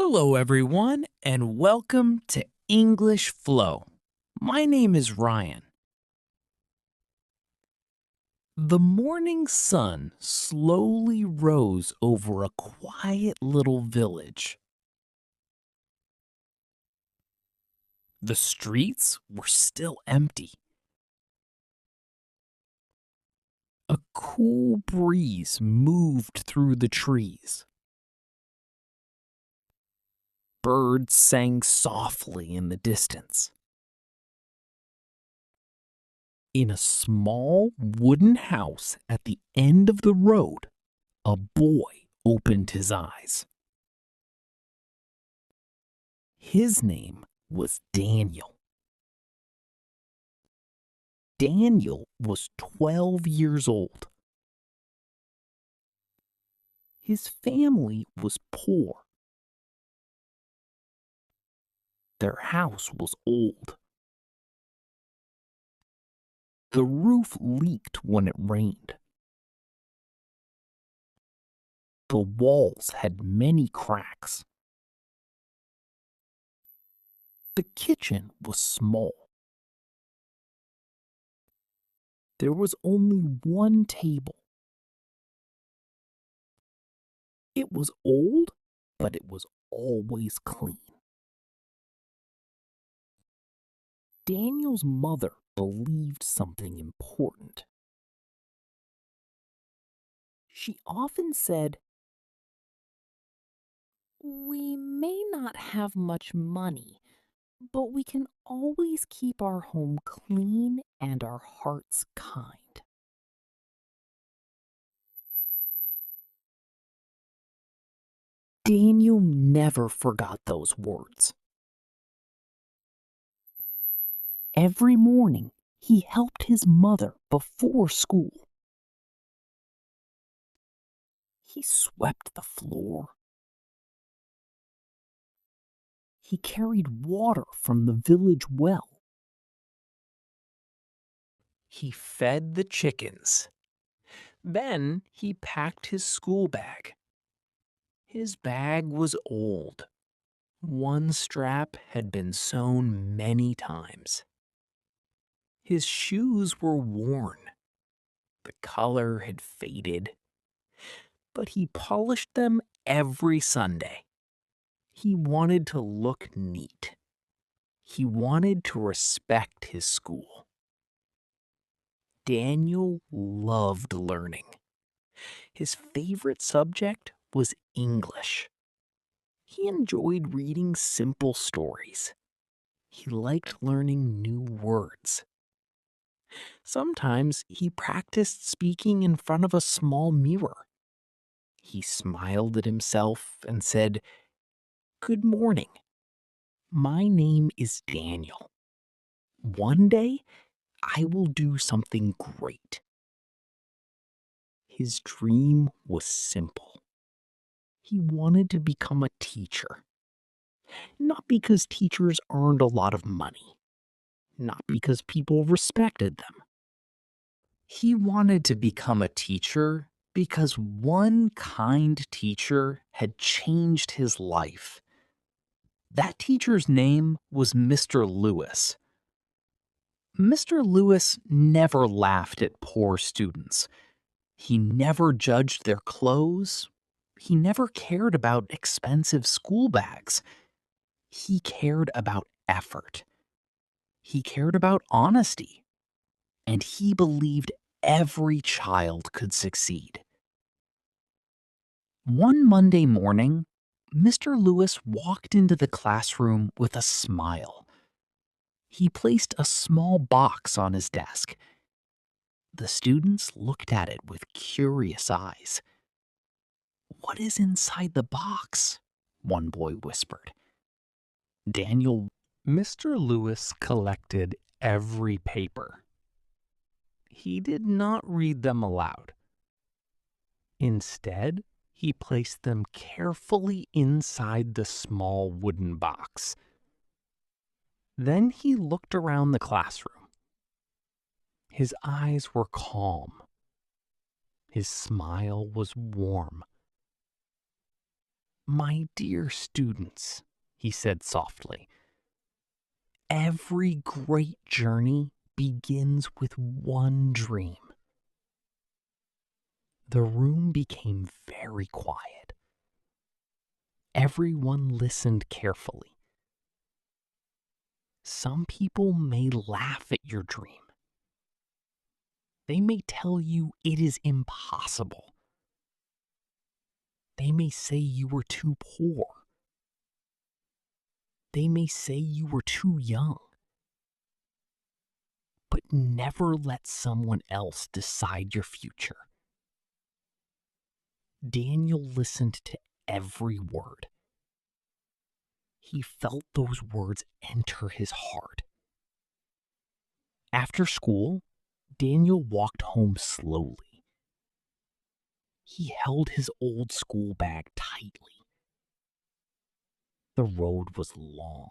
Hello, everyone, and welcome to English Flow. My name is Ryan. The morning sun slowly rose over a quiet little village. The streets were still empty. A cool breeze moved through the trees. Birds sang softly in the distance. In a small wooden house at the end of the road, a boy opened his eyes. His name was Daniel. Daniel was 12 years old. His family was poor. Their house was old. The roof leaked when it rained. The walls had many cracks. The kitchen was small. There was only one table. It was old, but it was always clean. Daniel's mother believed something important. She often said, "We may not have much money, but we can always keep our home clean and our hearts kind." Daniel never forgot those words. Every morning, he helped his mother before school. He swept the floor. He carried water from the village well. He fed the chickens. Then he packed his school bag. His bag was old. One strap had been sewn many times. His shoes were worn. The color had faded. But he polished them every Sunday. He wanted to look neat. He wanted to respect his school. Daniel loved learning. His favorite subject was English. He enjoyed reading simple stories. He liked learning new words. Sometimes he practiced speaking in front of a small mirror. He smiled at himself and said, "Good morning. My name is Daniel. One day, I will do something great." His dream was simple. He wanted to become a teacher. Not because teachers earned a lot of money. Not because people respected them. He wanted to become a teacher because one kind teacher had changed his life. That teacher's name was Mr. Lewis. Mr. Lewis never laughed at poor students. He never judged their clothes. He never cared about expensive school bags. He cared about effort. He cared about honesty. And he believed every child could succeed. One Monday morning, Mr. Lewis walked into the classroom with a smile. He placed a small box on his desk. The students looked at it with curious eyes. "What is inside the box?" one boy whispered. Mr. Lewis collected every paper. He did not read them aloud. Instead, he placed them carefully inside the small wooden box. Then he looked around the classroom. His eyes were calm. His smile was warm. My dear students, he said softly, every great journey begins with one dream. The room became very quiet. Everyone listened carefully. Some people may laugh at your dream. They may tell you it is impossible. They may say you were too poor. They may say you were too young. But never let someone else decide your future. Daniel listened to every word. He felt those words enter his heart. After school, Daniel walked home slowly. He held his old school bag tightly. The road was long.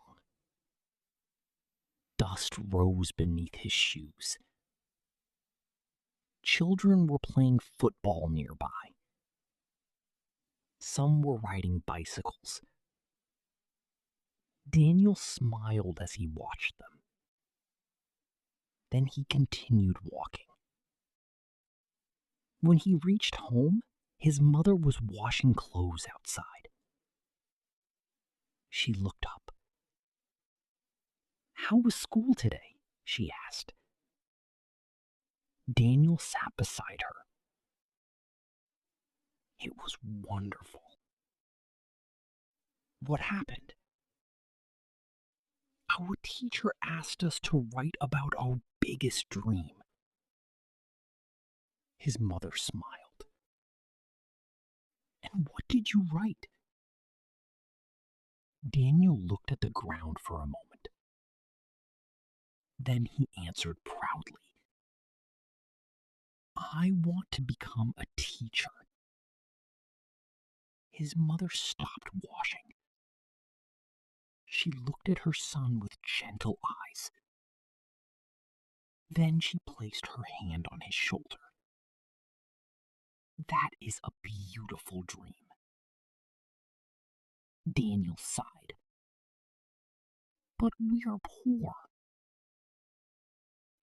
Dust rose beneath his shoes. Children were playing football nearby. Some were riding bicycles. Daniel smiled as he watched them. Then he continued walking. When he reached home, his mother was washing clothes outside. She looked up. "How was school today?" she asked. Daniel sat beside her. "It was wonderful." "What happened?" "Our teacher asked us to write about our biggest dream." His mother smiled. "And what did you write?" Daniel looked at the ground for a moment. Then he answered proudly, "I want to become a teacher." His mother stopped washing. She looked at her son with gentle eyes. Then she placed her hand on his shoulder. "That is a beautiful dream." Daniel sighed. "But we are poor."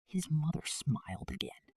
His mother smiled again.